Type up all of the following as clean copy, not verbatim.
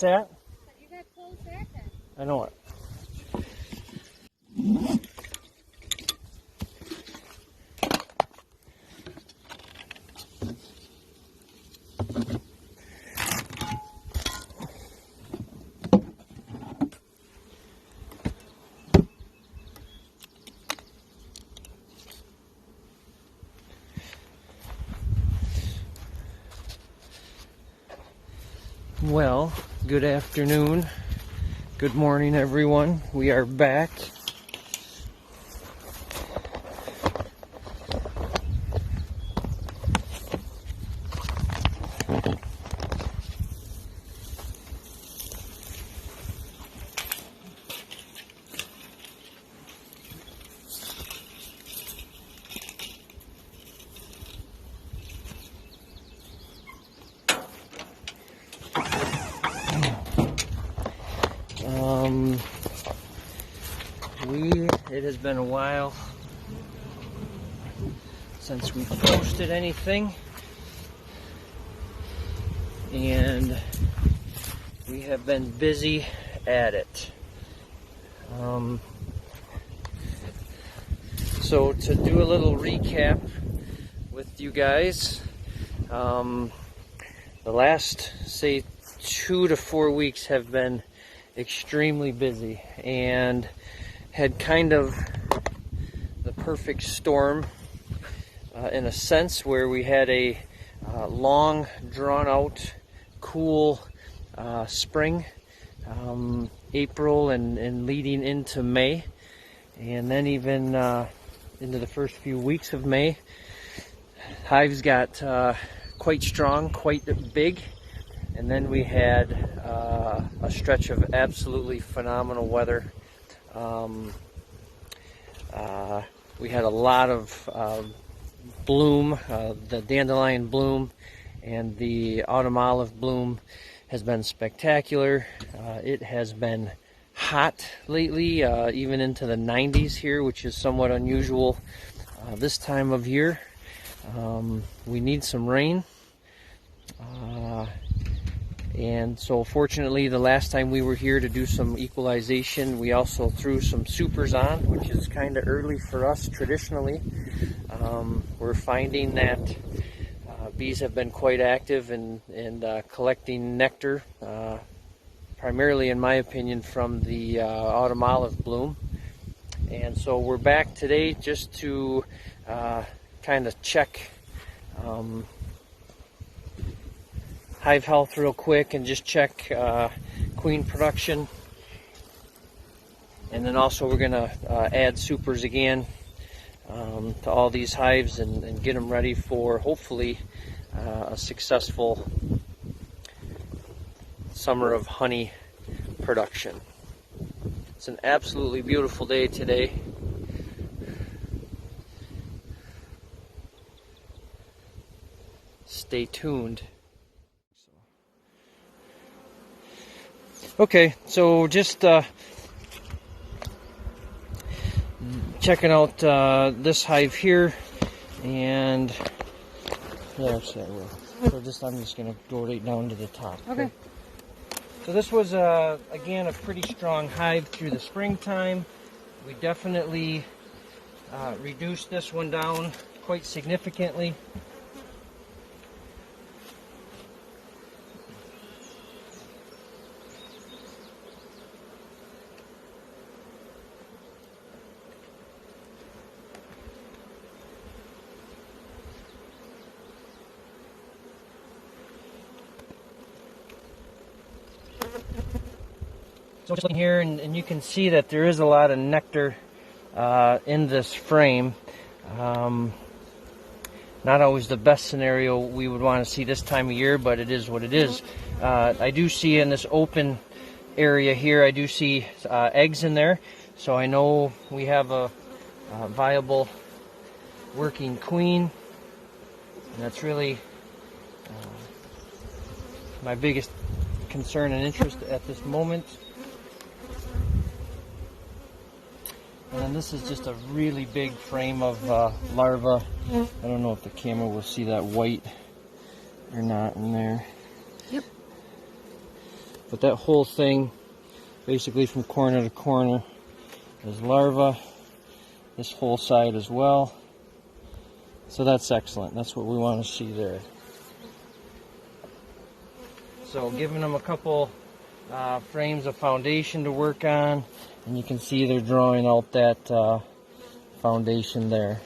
What's that? You got closed that then. I know it. Well, good afternoon, good morning everyone. We are back. It has been a while since we've posted anything, and we have been busy at it. So to do a little recap with you guys, the last, say, 2 to 4 weeks have been extremely busy, and had kind of the perfect storm in a sense, where we had a long, drawn-out, cool spring, April and leading into May, and then even into the first few weeks of May. Hives got quite strong, quite big, and then we had a stretch of absolutely phenomenal weather. We had a lot of bloom, the dandelion bloom and the autumn olive bloom has been spectacular. It has been hot lately, even into the 90s here, which is somewhat unusual this time of year. We need some rain. And so fortunately, the last time we were here to do some equalization, we also threw some supers on, which is kind of early for us traditionally. We're finding that bees have been quite active in collecting nectar, primarily in my opinion from the autumn olive bloom. And so we're back today just to kind of check hive health real quick and just check queen production, and then also we're going to add supers again to all these hives and get them ready for hopefully a successful summer of honey production. It's an absolutely beautiful day today. Stay tuned. Okay, so just checking out this hive here, and there's that row. So I'm just going to go right down to the top. Okay. So this was again a pretty strong hive through the springtime. We definitely reduced this one down quite significantly. So just looking here, and you can see that there is a lot of nectar in this frame. Not always the best scenario we would want to see this time of year, but it is what it is. I do see in this open area here, I do see eggs in there, so I know we have a viable working queen, and that's really my biggest concern and interest at this moment. And then this is just a really big frame of larvae. I don't know if the camera will see that white or not in there. Yep. But that whole thing, basically from corner to corner, is larva. This whole side as well. So that's excellent. That's what we want to see there. So giving them a couple frames of foundation to work on, and you can see they're drawing out that foundation there.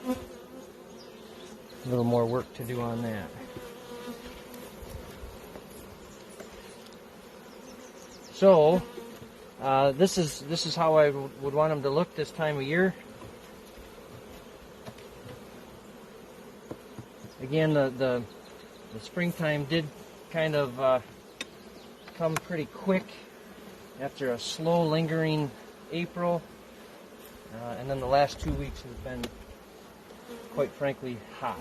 A little more work to do on that. So this is how I would want them to look this time of year. Again, the springtime did kind of come pretty quick after a slow, lingering April, and then the last 2 weeks has been, quite frankly, hot.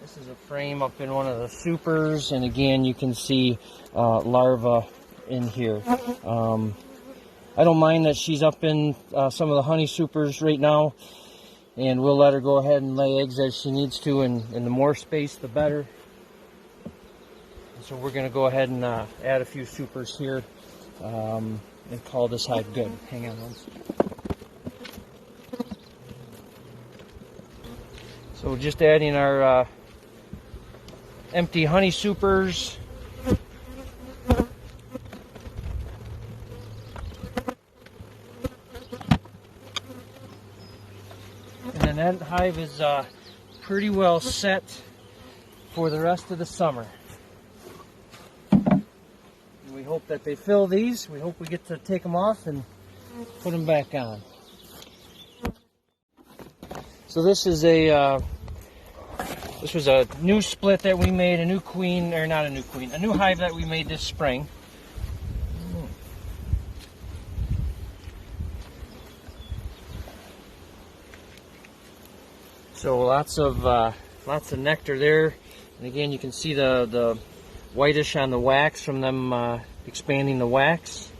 This is a frame up in one of the supers, and again you can see larvae in here. I don't mind that she's up in some of the honey supers right now, and we'll let her go ahead and lay eggs as she needs to, and the more space the better. So we're going to go ahead and add a few supers here and call this hive good. Hang on one second. So just adding our empty honey supers. And then that hive is pretty well set for the rest of the summer. And we hope that they fill these. We hope we get to take them off and put them back on. So this is this was a new split that we made, a new queen, or not a new queen, a new hive that we made this spring. So lots of nectar there, and again you can see the whitish on the wax from them expanding the wax.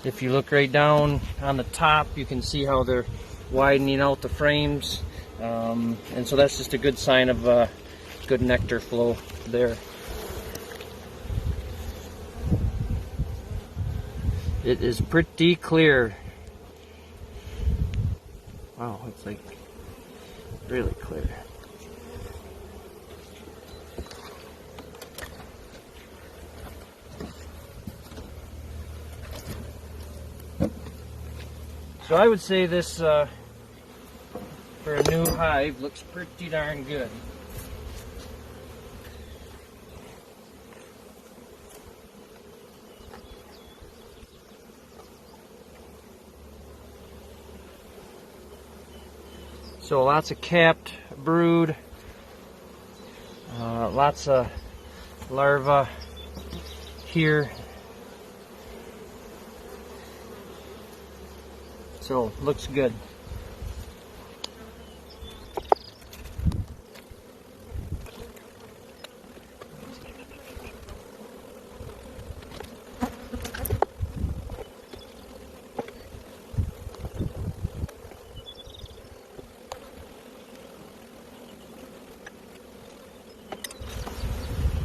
If you look right down on the top, you can see how they're widening out the frames, and so that's just a good sign of good nectar flow there. It is pretty clear. Wow, it's like really clear. So I would say this, for a new hive, looks pretty darn good. So lots of capped brood, lots of larvae here. So looks good.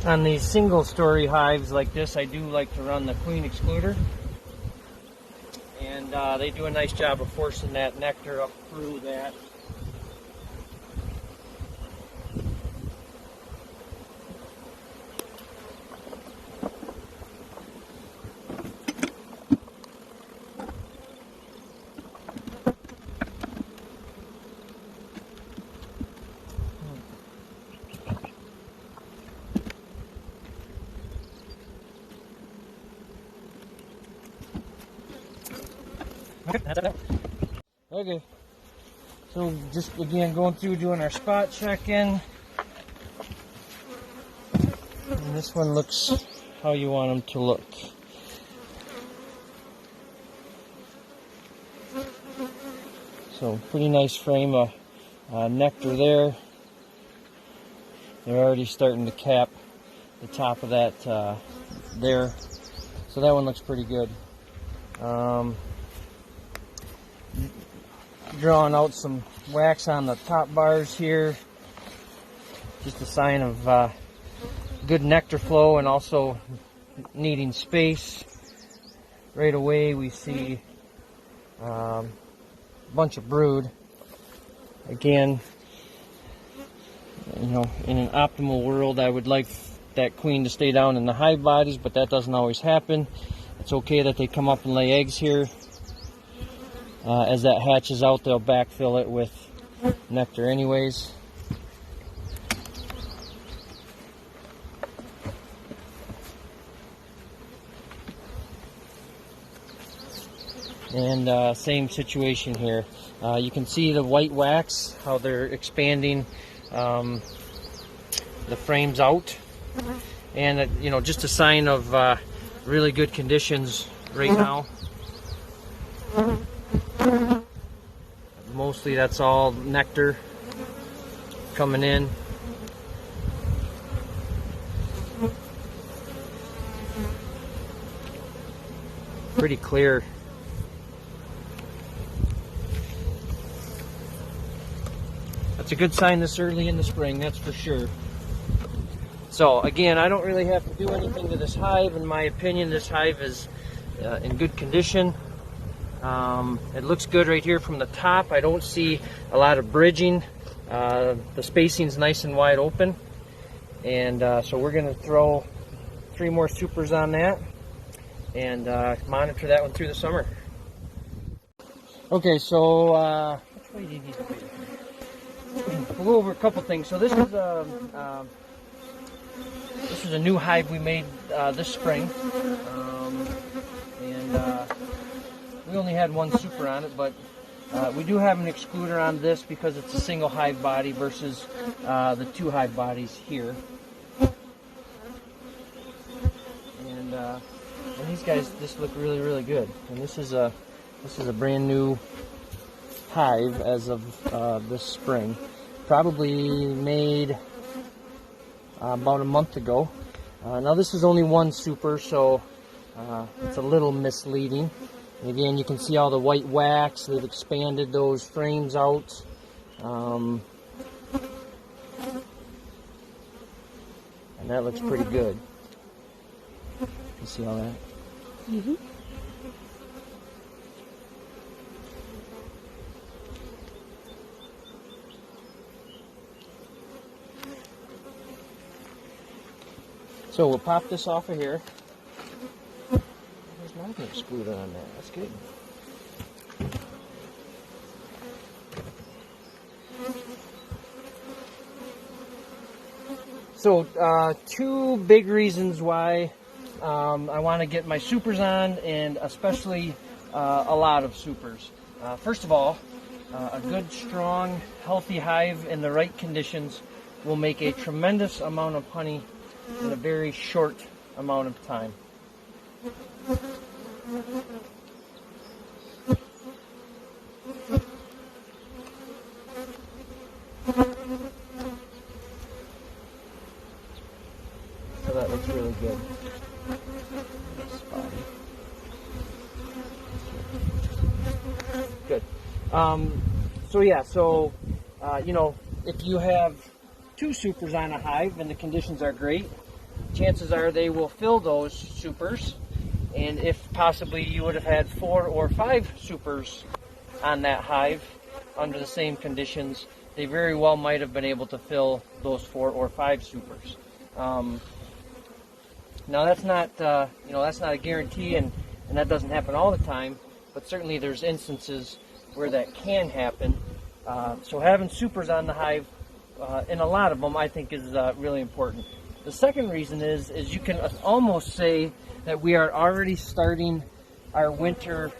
On these single-story hives like this, I do like to run the queen excluder, and they do a nice job of forcing that nectar up through that. Okay, so just again going through doing our spot check-in, and this one looks how you want them to look. So pretty nice frame of nectar there. They're already starting to cap the top of that there, so that one looks pretty good. drawing out some wax on the top bars here. Just a sign of good nectar flow and also needing space. Right away we see a bunch of brood. Again, you know, in an optimal world, I would like that queen to stay down in the hive bodies, but that doesn't always happen. It's okay that they come up and lay eggs here. As that hatches out, they'll backfill it with nectar anyways. And same situation here. You can see the white wax, how they're expanding the frames out. And you know, just a sign of really good conditions right now. Mostly that's all nectar coming in. Pretty clear. That's a good sign this early in the spring, that's for sure. So again, I don't really have to do anything to this hive. In my opinion, this hive is in good condition. It looks good right here from the top. I don't see a lot of bridging. The spacing's nice and wide open. And so we're going to throw 3 more supers on that and monitor that one through the summer. Okay, so which way do you need to be? We'll go over a couple things. So this is a new hive we made this spring. We only had 1 super on it, but we do have an excluder on this because it's a single hive body versus the 2 hive bodies here. And these guys just look really, really good. And this is a brand new hive as of this spring. Probably made about a month ago. Now this is only 1 super, so it's a little misleading. And again, you can see all the white wax. They've expanded those frames out. And that looks pretty good. You see all that? Mm-hmm. So we'll pop this off of here. There's not an excluder on that. That's good. So 2 big reasons why I want to get my supers on, and especially a lot of supers. First of all, a good, strong, healthy hive in the right conditions will make a tremendous amount of honey in a very short amount of time. So that looks really good. Good. So yeah, you know, if you have 2 supers on a hive and the conditions are great, chances are they will fill those supers. And if possibly you would have had 4 or 5 supers on that hive under the same conditions, they very well might have been able to fill those 4 or 5 supers. Now that's not, you know, that's not a guarantee, and that doesn't happen all the time. But certainly there's instances where that can happen. So having supers on the hive, in a lot of them, I think is really important. The second reason is you can almost say that we are already starting our winter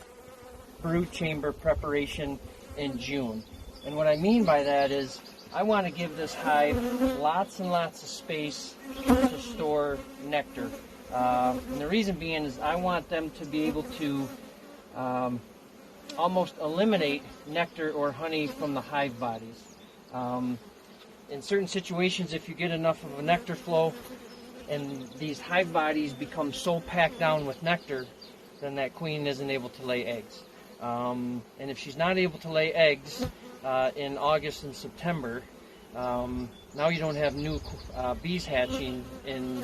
brood chamber preparation in June. And what I mean by that is I want to give this hive lots and lots of space to store nectar. And the reason being is I want them to be able to almost eliminate nectar or honey from the hive bodies. In certain situations, if you get enough of a nectar flow and these hive bodies become so packed down with nectar, then that queen isn't able to lay eggs. And if she's not able to lay eggs in August and September, now you don't have new bees hatching in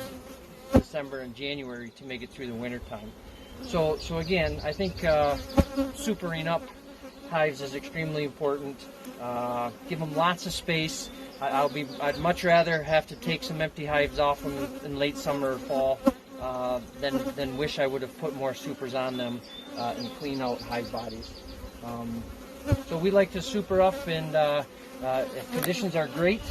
December and January to make it through the winter time. So again, I think supering up hives is extremely important. Give them lots of space. I'd much rather have to take some empty hives off them in late summer or fall than wish I would have put more supers on them and clean out hive bodies. So we like to super up, and if conditions are great,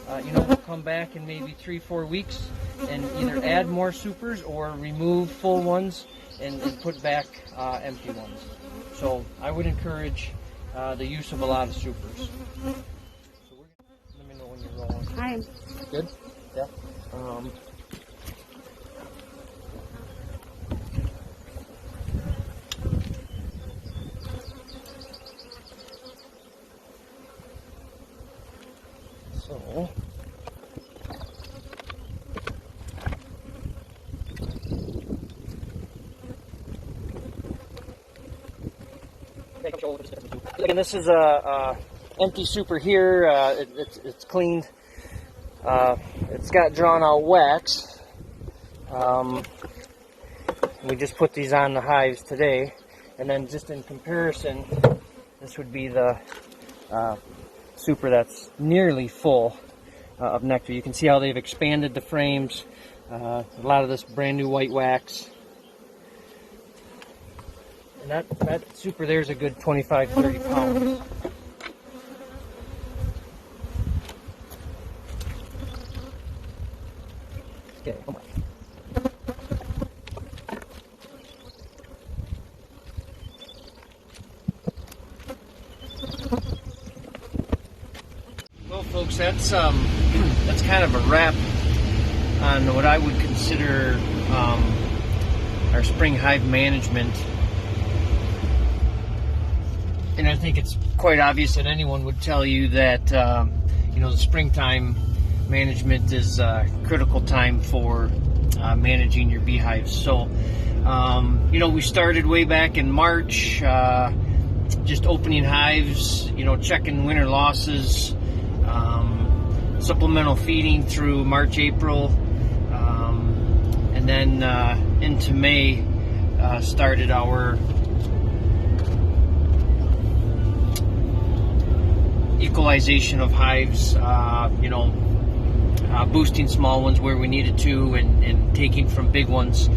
we'll come back in maybe 3-4 weeks and either add more supers or remove full ones and put back empty ones. So I would encourage the use of a lot of supers. So let me know when you're rolling. Hi. Good? Yeah. So again, this is a empty super here. It's cleaned. It's got drawn out wax. We just put these on the hives today, and then just in comparison, this would be the super that's nearly full of nectar. You can see how they've expanded the frames. A lot of this brand new white wax. And that super there's a good 25-30 pounds. Okay, come on. Well, folks, that's kind of a wrap on what I would consider our spring hive management. And I think it's quite obvious that anyone would tell you that the springtime management is a critical time for managing your beehives. So we started way back in March, just opening hives, checking winter losses, supplemental feeding through March, April, and then into May started our equalization of hives, boosting small ones where we needed to, and taking from big ones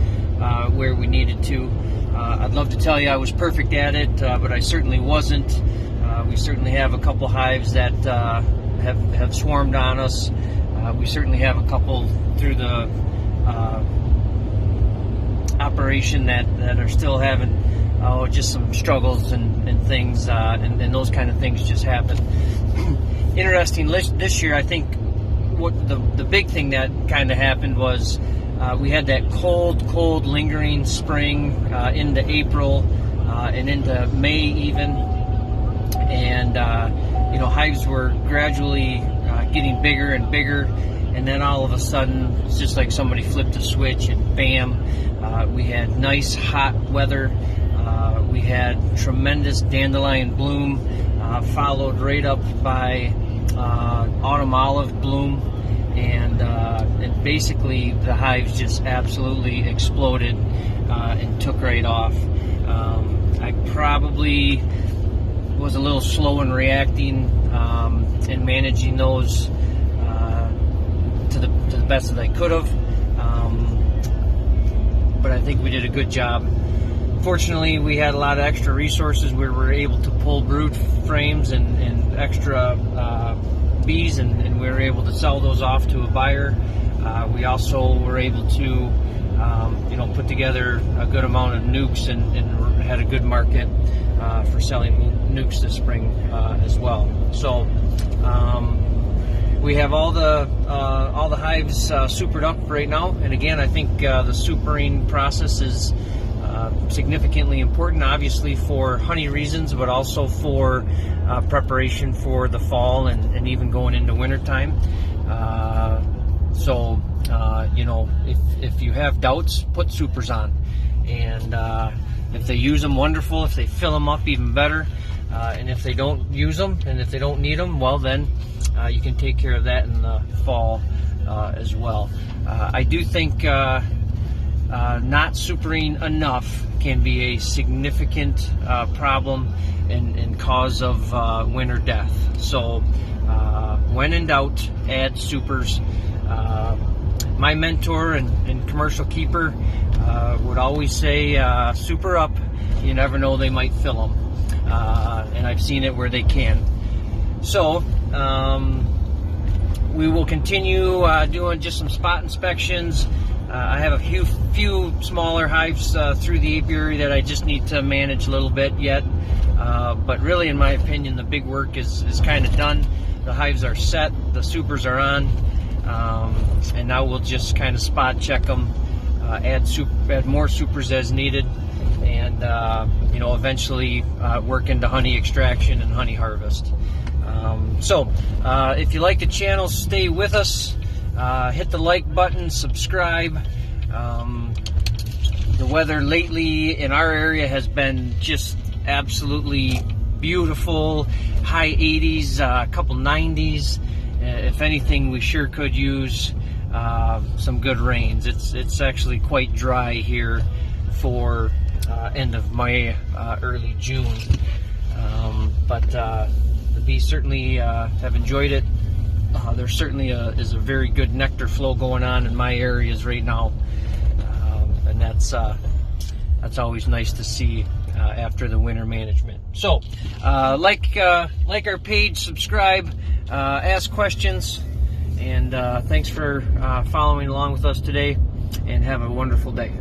where we needed to. I'd love to tell you I was perfect at it, but I certainly wasn't. We certainly have a couple hives that have swarmed on us. We certainly have a couple through the operation that are still having just some struggles and things, and those kind of things just happen. Interesting, this year I think what the big thing that kind of happened was we had that cold lingering spring into April and into May even, and hives were gradually getting bigger and bigger, and then all of a sudden it's just like somebody flipped a switch and bam, we had nice hot weather. We had tremendous dandelion bloom, followed right up by autumn olive bloom, and basically the hives just absolutely exploded and took right off. I probably was a little slow in reacting and managing those to the best that I could have, but I think we did a good job. Fortunately, we had a lot of extra resources where we were able to pull brood frames and extra bees, and we were able to sell those off to a buyer. We also were able to, put together a good amount of nukes and had a good market for selling nukes this spring as well. So we have all the hives supered up right now, and again, I think the supering process is significantly important, obviously for honey reasons, but also for preparation for the fall and even going into wintertime. So if you have doubts, put supers on. And if they use them, wonderful. If they fill them up, even better. And if they don't use them, and if they don't need them, well then you can take care of that in the fall as well. I do think not supering enough can be a significant problem and cause of winter death. So when in doubt, add supers. My mentor and commercial keeper would always say, super up. You never know, they might fill them. And I've seen it where they can. So we will continue doing just some spot inspections. I have a few smaller hives through the apiary that I just need to manage a little bit yet. But really, in my opinion, the big work is kind of done. The hives are set, the supers are on, and now we'll just kind of spot check them, add more supers as needed, and eventually work into honey extraction and honey harvest. So if you like the channel, stay with us. Hit the like button, subscribe. The weather lately in our area has been just absolutely beautiful. High 80s, a couple 90s. If anything, we sure could use some good rains. It's actually quite dry here for end of May, early June. But the bees certainly have enjoyed it. There certainly is a very good nectar flow going on in my areas right now, and that's always nice to see after the winter management. So, like our page, subscribe, ask questions, and thanks for following along with us today. And have a wonderful day.